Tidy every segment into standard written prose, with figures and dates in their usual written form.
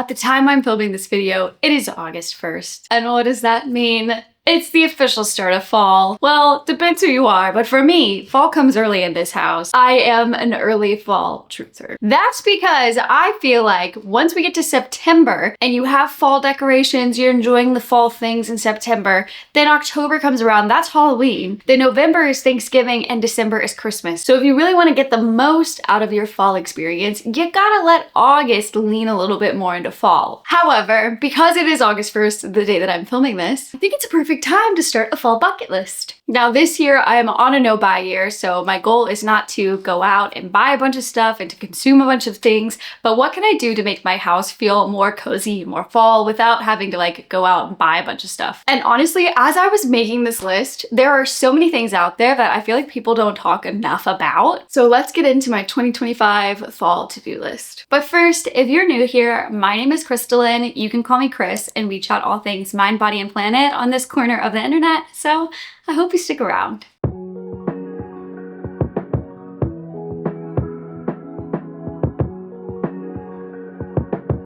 At the time I'm filming this video, it is August 1st. And what does that mean? It's the official start of fall. Well, depends who you are, but for me, fall comes early in this house. I am an early fall truther. That's because I feel like once we get to September and you have fall decorations, you're enjoying the fall things in September, then October comes around, that's Halloween. Then November is Thanksgiving and December is Christmas. So if you really want to get the most out of your fall experience, you gotta let August lean a little bit more into fall. However, because it is August 1st, the day that I'm filming this, I think it's a perfect time to start a fall bucket list. Now this year I am on a no-buy year, so my goal is not to go out and buy a bunch of stuff and to consume a bunch of things, but what can I do to make my house feel more cozy, more fall without having to like go out and buy a bunch of stuff? And honestly, as I was making this list, there are so many things out there that I feel like people don't talk enough about. So let's get into my 2025 fall to-do list. But first, if you're new here, my name is Crystalline. You can call me Chris, and we chat all things mind, body, and planet on this corner of the internet, so I hope you stick around.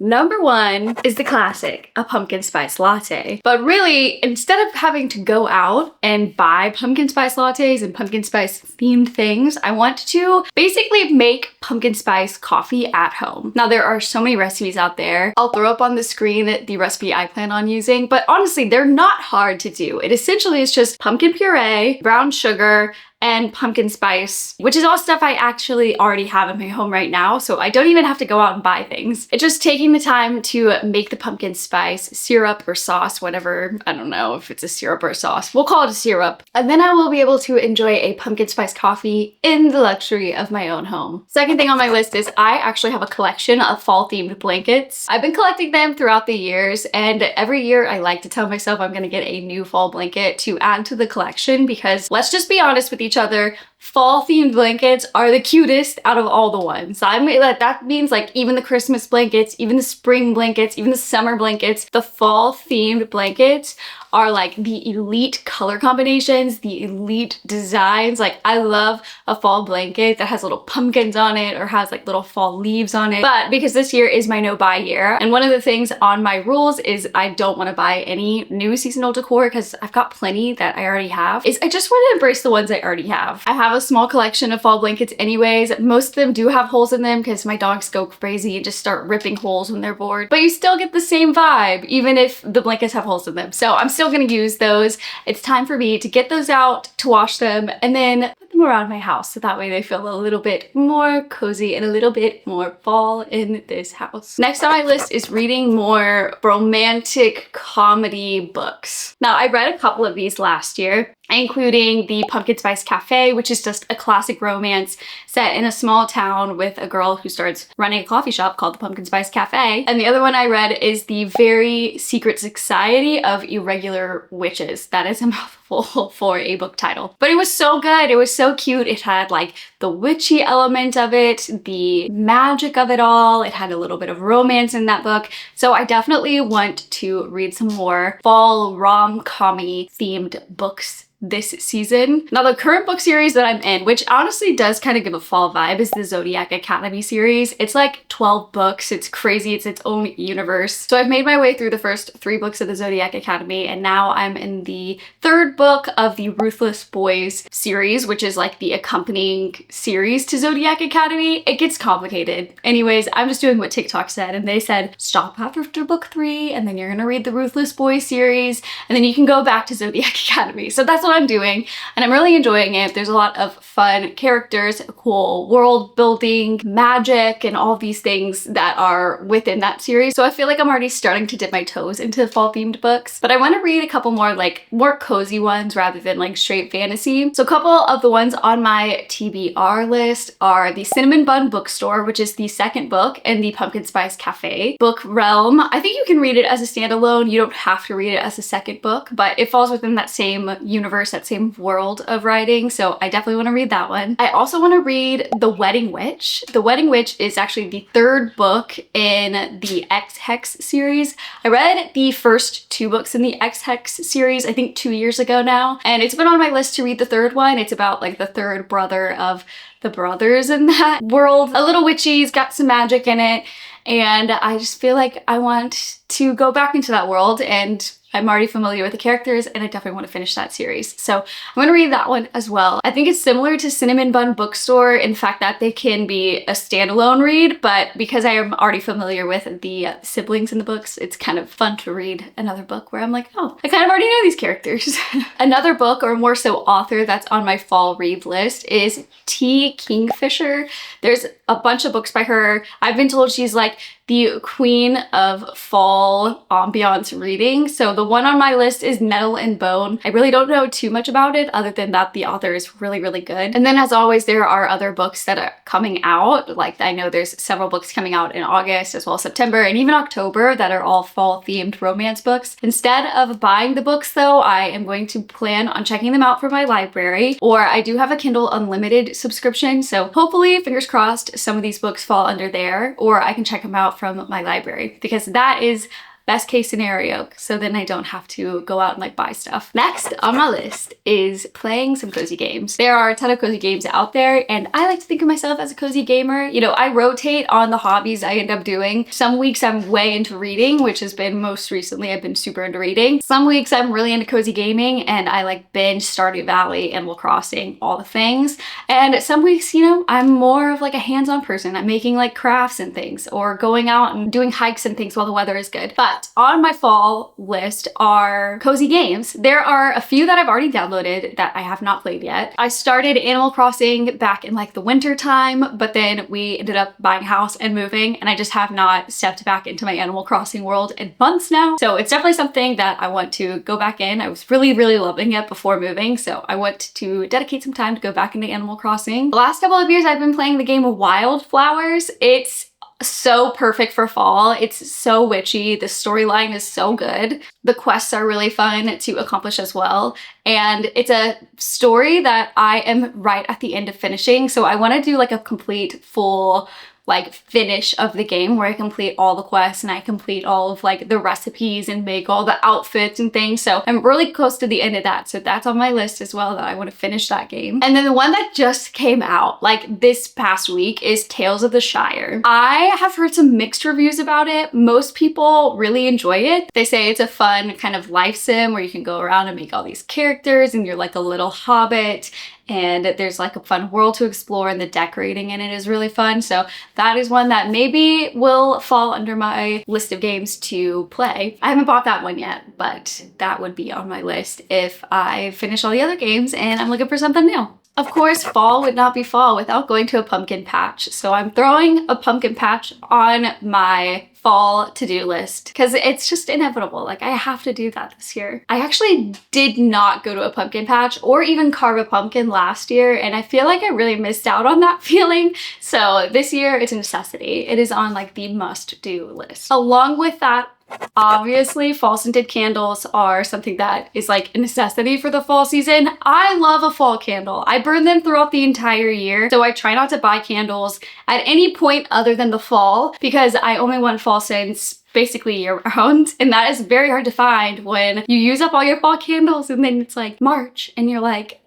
Number one is the classic, a pumpkin spice latte. But really, instead of having to go out and buy pumpkin spice lattes and pumpkin spice themed things, I want to basically make pumpkin spice coffee at home. Now there are so many recipes out there. I'll throw up on the screen the recipe I plan on using, but honestly, they're not hard to do. It essentially is just pumpkin puree, brown sugar, and pumpkin spice, which is all stuff I actually already have in my home right now, so I don't even have to go out and buy things. It's just taking the time to make the pumpkin spice syrup or sauce, whatever. I don't know if it's a syrup or a sauce. We'll call it a syrup. And then I will be able to enjoy a pumpkin spice coffee in the luxury of my own home. Second thing on my list is I actually have a collection of fall themed blankets. I've been collecting them throughout the years, and every year I like to tell myself I'm gonna get a new fall blanket to add to the collection because let's just be honest with each other, fall themed blankets are the cutest out of all the ones. That means like even the Christmas blankets, even the spring blankets, even the summer blankets, the fall themed blankets are like the elite color combinations, the elite designs. Like I love a fall blanket that has little pumpkins on it or has like little fall leaves on it. But because this year is my no buy year, and one of the things on my rules is I don't want to buy any new seasonal decor because I've got plenty that I already have, is I just want to embrace the ones I already have. I have a small collection of fall blankets anyways. Most of them do have holes in them because my dogs go crazy and just start ripping holes when they're bored, but you still get the same vibe even if the blankets have holes in them. So I'm still gonna use those. It's time for me to get those out, to wash them, and then put them around my house so that way they feel a little bit more cozy and a little bit more fall in this house. Next on my list is reading more romantic comedy books. Now I read a couple of these last year, including the Pumpkin Spice Cafe, which is just a classic romance set in a small town with a girl who starts running a coffee shop called the Pumpkin Spice Cafe. And the other one I read is the Very Secret Society of Irregular Witches. That is a mouthful for a book title. But it was so good. It was so cute. It had like the witchy element of it, the magic of it all. It had a little bit of romance in that book. So I definitely want to read some more fall rom-com-y themed books this season. Now the current book series that I'm in, which honestly does kind of give a fall vibe, is the Zodiac Academy series. It's like 12 books. It's crazy. It's its own universe. So I've made my way through the first 3 books of the Zodiac Academy, and now I'm in the 3rd book of the Ruthless Boys series, which is like the accompanying series to Zodiac Academy. It gets complicated. Anyways, I'm just doing what TikTok said, and they said stop after book 3 and then you're gonna read the Ruthless Boys series and then you can go back to Zodiac Academy. So that's what I'm doing, and I'm really enjoying it. There's a lot of fun characters, cool world building, magic, and all these things that are within that series. So I feel like I'm already starting to dip my toes into fall themed books, but I want to read a couple more like more cozy ones rather than like straight fantasy. So a couple of the ones on my TBR list are the Bun Bookstore, which is the 2nd book in the Pumpkin Spice Cafe book realm. I think you can read it as a standalone. You don't have to read it as a 2nd book, but it falls within that same universe, that same world of writing, so I definitely want to read that one. I also want to read The Wedding Witch. The Wedding Witch is actually the 3rd book in the X-Hex series. I read the first 2 books in the X-Hex series, I think 2 years ago now, and it's been on my list to read the 3rd one. It's about like the 3rd brother of the brothers in that world. A little witchy, it's got some magic in it, and I just feel like I want to go back into that world, and I'm already familiar with the characters and I definitely want to finish that series. So I'm going to read that one as well. I think it's similar to Cinnamon Bun Bookstore in fact that they can be a standalone read, but because I am already familiar with the siblings in the books, it's kind of fun to read another book where I'm like, oh, I kind of already know these characters. Another book, or more so author, that's on my fall read list is T. Kingfisher. There's a bunch of books by her. I've been told she's like the queen of fall ambiance reading. So the one on my list is Metal and Bone. I really don't know too much about it other than that the author is really, really good. And then as always, there are other books that are coming out. Like I know there's several books coming out in August as well as September and even October that are all fall themed romance books. Instead of buying the books though, I am going to plan on checking them out from my library, or I do have a Kindle Unlimited subscription. So hopefully, fingers crossed, some of these books fall under there, or I can check them out from my library, because that is best case scenario, so then I don't have to go out and like buy stuff. Next on my list is playing some cozy games. There are a ton of cozy games out there, and I like to think of myself as a cozy gamer. You know, I rotate on the hobbies I end up doing. Some weeks I'm way into reading, which has been most recently I've been super into reading. Some weeks I'm really into cozy gaming and I like binge Stardew Valley, Animal Crossing, all the things. And some weeks, you know, I'm more of like a hands-on person. I'm making like crafts and things, or going out and doing hikes and things while the weather is good. But on my fall list are cozy games. There are a few that I've already downloaded that I have not played yet. I started Animal Crossing back in like the winter time, but then we ended up buying a house and moving, and I just have not stepped back into my Animal Crossing world in months now. So it's definitely something that I want to go back in. I was really, really loving it before moving, so I want to dedicate some time to go back into Animal Crossing. The last couple of years I've been playing the game Wildflowers. It's so perfect for fall. It's so witchy. The storyline is so good. The quests are really fun to accomplish as well. And it's a story that I am right at the end of finishing. So I want to do like a complete full like finish of the game where I complete all the quests and I complete all of like the recipes and make all the outfits and things. So I'm really close to the end of that. So that's on my list as well, that I want to finish that game. And then the one that just came out like this past week is Tales of the Shire. I have heard some mixed reviews about it. Most people really enjoy it. They say it's a fun kind of life sim where you can go around and make all these characters and you're like a little hobbit, and there's like a fun world to explore, and the decorating in it is really fun. So that is one that maybe will fall under my list of games to play. I haven't bought that one yet, but that would be on my list if I finish all the other games and I'm looking for something new. Of course, fall would not be fall without going to a pumpkin patch. So I'm throwing a pumpkin patch on my fall to-do list because it's just inevitable. Like I have to do that this year. I actually did not go to a pumpkin patch or even carve a pumpkin last year, and I feel like I really missed out on that feeling. So this year it's a necessity. It is on like the must-do list. Along with that, obviously, fall scented candles are something that is like a necessity for the fall season. I love a fall candle. I burn them throughout the entire year, so I try not to buy candles at any point other than the fall because I only want fall scents basically year round, and that is very hard to find when you use up all your fall candles and then it's like March and you're like,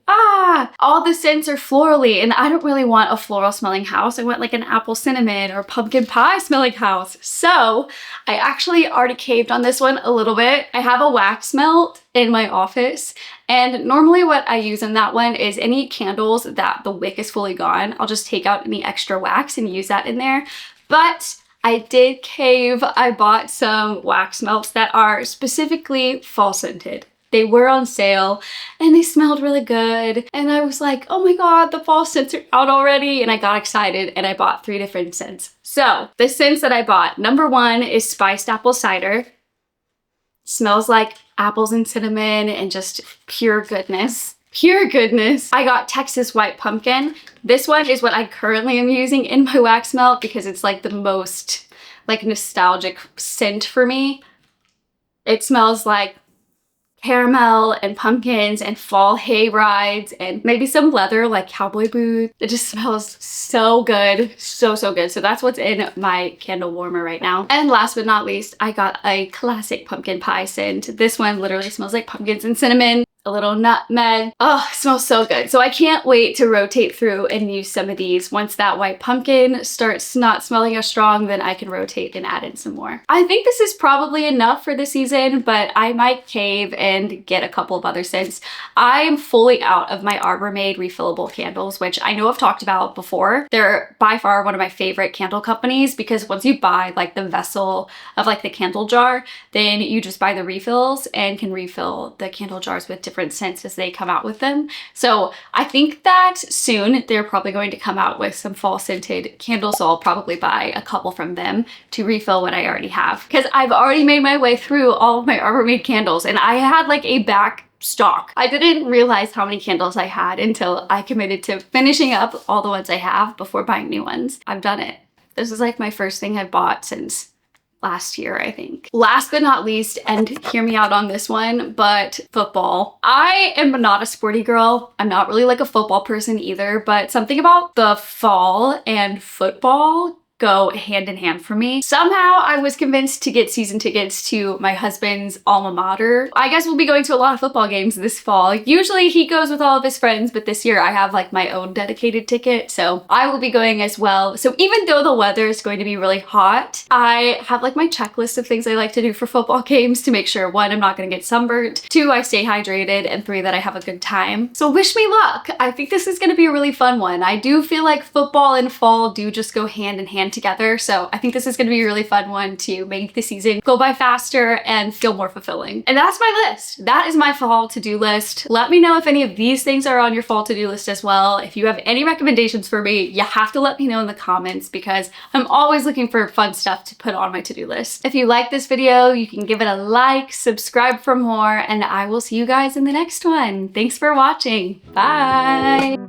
all the scents are florally, and I don't really want a floral smelling house. I want like an apple cinnamon or pumpkin pie smelling house. So I actually already caved on this one a little bit. I have a wax melt in my office, and normally what I use in that one is any candles that the wick is fully gone, I'll just take out any extra wax and use that in there. But I did cave. I bought some wax melts that are specifically fall scented. They were on sale and they smelled really good. And I was like, oh my God, the fall scents are out already. And I got excited and I bought 3 different scents. So the scents that I bought, number 1 is spiced apple cider. Smells like apples and cinnamon and just pure goodness. Pure goodness. I got Texas white pumpkin. This one is what I currently am using in my wax melt because it's like the most like nostalgic scent for me. It smells like caramel and pumpkins and fall hay rides and maybe some leather like cowboy boots. It just smells so good. So good. So that's what's in my candle warmer right now. And last but not least, I got a classic pumpkin pie scent. This one literally smells like pumpkins and cinnamon. a little nutmeg. Oh, it smells so good. So I can't wait to rotate through and use some of these. Once that white pumpkin starts not smelling as strong, then I can rotate and add in some more. I think this is probably enough for the season, but I might cave and get a couple of other scents. I'm fully out of my Arbor Made refillable candles, which I know I've talked about before. They're by far one of my favorite candle companies because once you buy like the vessel of like the candle jar, then you just buy the refills and can refill the candle jars with different scents as they come out with them. So I think that soon they're probably going to come out with some fall scented candles, so I'll probably buy a couple from them to refill what I already have, because I've already made my way through all of my Arbor Made candles and I had like a back stock. I didn't realize how many candles I had until I committed to finishing up all the ones I have before buying new ones. I've done it. This is like my first thing I've bought since last year, I think. Last but not least, and hear me out on this one, but football. I am not a sporty girl. I'm not really like a football person either, but something about the fall and football go hand in hand for me. Somehow I was convinced to get season tickets to my husband's alma mater. I guess we'll be going to a lot of football games this fall. Usually he goes with all of his friends, but this year I have like my own dedicated ticket, so I will be going as well. So even though the weather is going to be really hot, I have like my checklist of things I like to do for football games to make sure, one, I'm not gonna get sunburnt, two, I stay hydrated, and three, that I have a good time. So wish me luck. I think this is gonna be a really fun one. I do feel like football and fall do just go hand in hand together, so I think this is going to be a really fun one to make the season go by faster and feel more fulfilling. And that's my list. That is my fall to-do list. Let me know if any of these things are on your fall to-do list as well. If you have any recommendations for me, you have to let me know in the comments because I'm always looking for fun stuff to put on my to-do list. If you like this video, you can give it a like, subscribe for more, and I will see you guys in the next one. Thanks for watching. Bye!